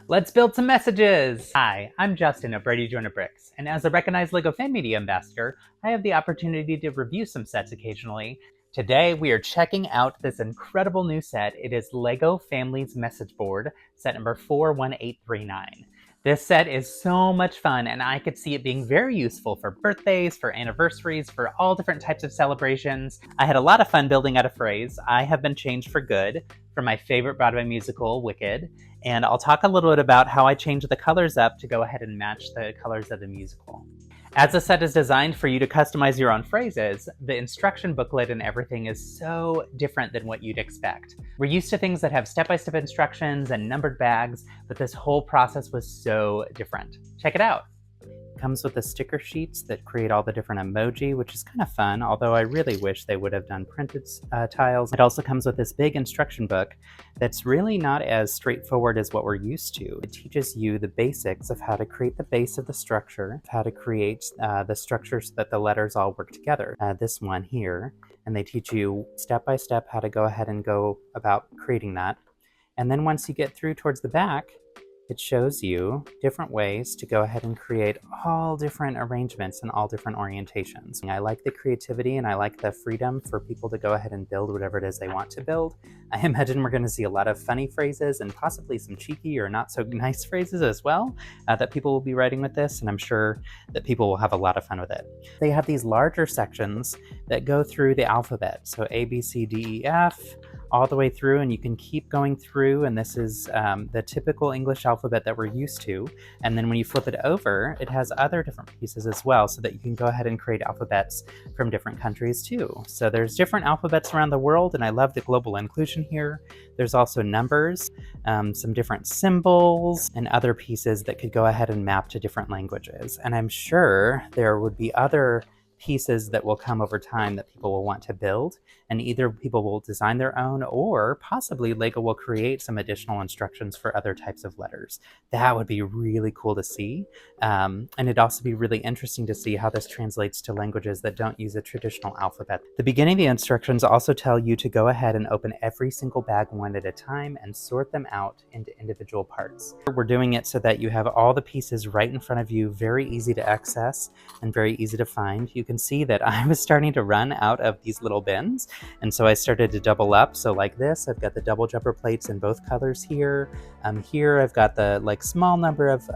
Let's build some messages! Hi, I'm Justin of Brady Joiner Bricks, and as a recognized LEGO Fan Media Ambassador, I have the opportunity to review some sets occasionally. Today, we are checking out this incredible new set. It is LEGO Family's Message Board, set number 41839. This set is so much fun, and I could see it being very useful for birthdays, for anniversaries, for all different types of celebrations. I had a lot of fun building out a phrase, "I have been changed for good," from my favorite Broadway musical, Wicked, and I'll talk a little bit about how I changed the colors up to go ahead and match the colors of the musical. As the set is designed for you to customize your own phrases, the instruction booklet and everything is so different than what you'd expect. We're used to things that have step-by-step instructions and numbered bags, but this whole process was so different. Check it out. It comes with the sticker sheets that create all the different emoji, which is kind of fun, although I really wish they would have done printed tiles. It also comes with this big instruction book that's really not as straightforward as what we're used to. It teaches you the basics of how to create the base of the structure, how to create the structures so that the letters all work together. This one here, and they teach you step by step how to go ahead and go about creating that. And then once you get through towards the back, it shows you different ways to go ahead and create all different arrangements and all different orientations. I like the creativity and I like the freedom for people to go ahead and build whatever it is they want to build. I imagine we're going to see a lot of funny phrases and possibly some cheeky or not so nice phrases as well that people will be writing with this, and I'm sure that people will have a lot of fun with it. They have these larger sections that go through the alphabet, so A, B, C, D, E, F, all the way through, and you can keep going through, and this is the typical English alphabet that we're used to. And then when you flip it over, it has other different pieces as well, so that you can go ahead and create alphabets from different countries too. So there's different alphabets around the world, and I love the global inclusion here. There's also numbers, some different symbols, and other pieces that could go ahead and map to different languages. And I'm sure there would be other pieces that will come over time that people will want to build, and either people will design their own or possibly LEGO will create some additional instructions for other types of letters. That would be really cool to see, and it'd also be really interesting to see how this translates to languages that don't use a traditional alphabet. The beginning of the instructions also tell you to go ahead and open every single bag one at a time and sort them out into individual parts. We're doing it so that you have all the pieces right in front of you, very easy to access and very easy to find. You can see that I was starting to run out of these little bins, and so I started to double up. So like this, I've got the double jumper plates in both colors here. Here I've got the small number of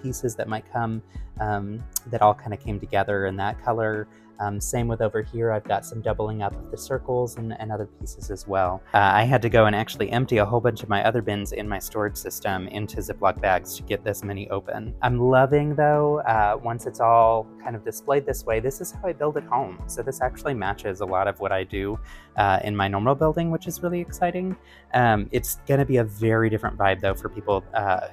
pieces that might come that all kind of came together in that color. Same with over here, I've got some doubling up of the circles and other pieces as well. I had to go and actually empty a whole bunch of my other bins in my storage system into Ziploc bags to get this many open. I'm loving though, once it's all kind of displayed this way, this is how I build at home. So this actually matches a lot of what I do in my normal building, which is really exciting. It's gonna be a very different vibe though for people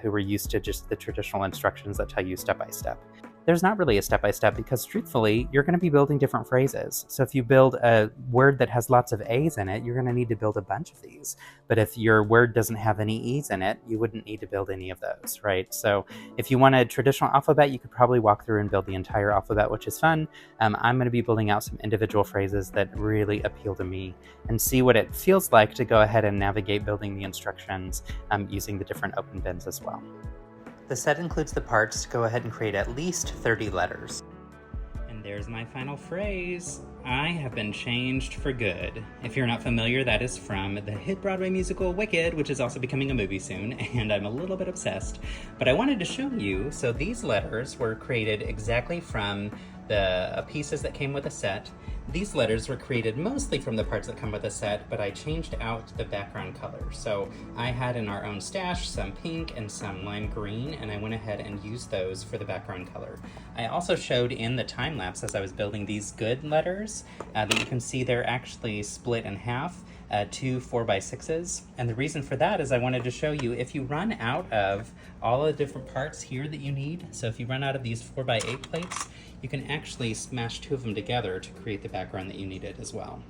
who were used to just the traditional instructions that tell you step by step. There's not really a step-by-step because truthfully, you're going to be building different phrases. So if you build a word that has lots of A's in it, you're going to need to build a bunch of these. But if your word doesn't have any E's in it, you wouldn't need to build any of those, right? So if you want a traditional alphabet, you could probably walk through and build the entire alphabet, which is fun. I'm going to be building out some individual phrases that really appeal to me and see what it feels like to go ahead and navigate building the instructions using the different open bins as well. The set includes the parts to go ahead and create at least 30 letters. And there's my final phrase. I have been changed for good. If you're not familiar, that is from the hit Broadway musical Wicked, which is also becoming a movie soon, and I'm a little bit obsessed. But I wanted to show you, so these letters were created exactly from the pieces that came with the set. These letters were created mostly from the parts that come with the set, but I changed out the background color. So I had in our own stash some pink and some lime green, and I went ahead and used those for the background color. I also showed in the time lapse as I was building these good letters that you can see they're actually split in half. Two 4x6s, and the reason for that is I wanted to show you if you run out of all the different parts here that you need, so if you run out of these 4x8 plates, you can actually smash two of them together to create the background that you needed as well.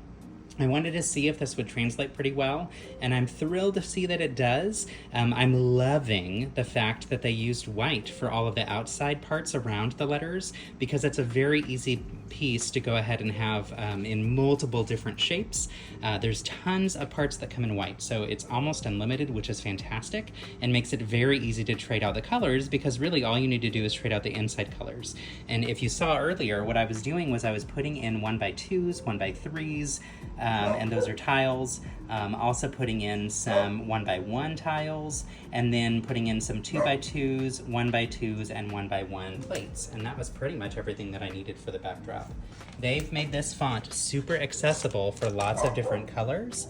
I wanted to see if this would translate pretty well, and I'm thrilled to see that it does. I'm loving the fact that they used white for all of the outside parts around the letters, because it's a very easy piece to go ahead and have in multiple different shapes. There's tons of parts that come in white, so it's almost unlimited, which is fantastic, and makes it very easy to trade out the colors, because really all you need to do is trade out the inside colors. And if you saw earlier, what I was doing was I was putting in 1x2s, 1x3s, and those are tiles. Also putting in some 1x1 tiles, and then putting in some 2x2s, 1x2s, and 1x1 plates. And that was pretty much everything that I needed for the backdrop. They've made this font super accessible for lots of different colors,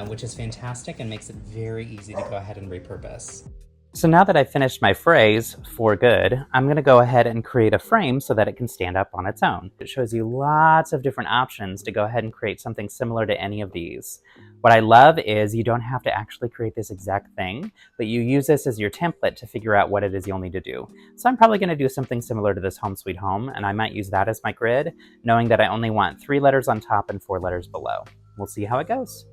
which is fantastic and makes it very easy to go ahead and repurpose. So now that I've finished my phrase, for good, I'm going to go ahead and create a frame so that it can stand up on its own. It shows you lots of different options to go ahead and create something similar to any of these. What I love is you don't have to actually create this exact thing, but you use this as your template to figure out what it is you'll need to do. So I'm probably going to do something similar to this Home Sweet Home, and I might use that as my grid, knowing that I only want 3 letters on top and 4 letters below. We'll see how it goes.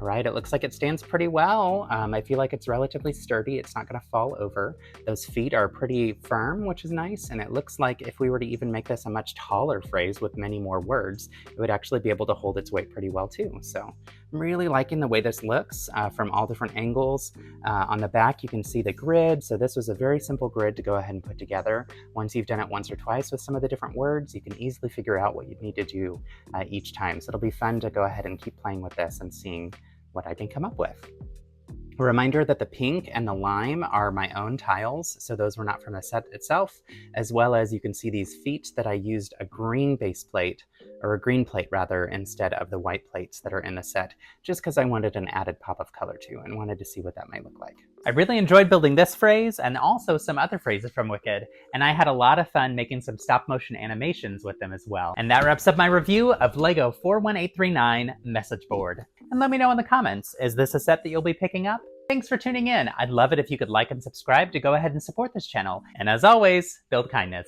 All right, it looks like it stands pretty well. I feel like it's relatively sturdy. It's not going to fall over. Those feet are pretty firm, which is nice. And it looks like if we were to even make this a much taller phrase with many more words, it would actually be able to hold its weight pretty well too. So I'm really liking the way this looks from all different angles. On the back, you can see the grid. So this was a very simple grid to go ahead and put together. Once you've done it once or twice with some of the different words, you can easily figure out what you need to do each time. So it'll be fun to go ahead and keep playing with this and seeing what I can come up with. A reminder that the pink and the lime are my own tiles, so those were not from the set itself, as well as you can see these feet that I used a green base plate, or a green plate rather, instead of the white plates that are in the set, just because I wanted an added pop of color to and wanted to see what that might look like. I really enjoyed building this phrase and also some other phrases from Wicked, and I had a lot of fun making some stop motion animations with them as well. And that wraps up my review of LEGO 41839 Message Board. And let me know in the comments, is this a set that you'll be picking up? Thanks for tuning in. I'd love it if you could like and subscribe to go ahead and support this channel. And as always, build kindness.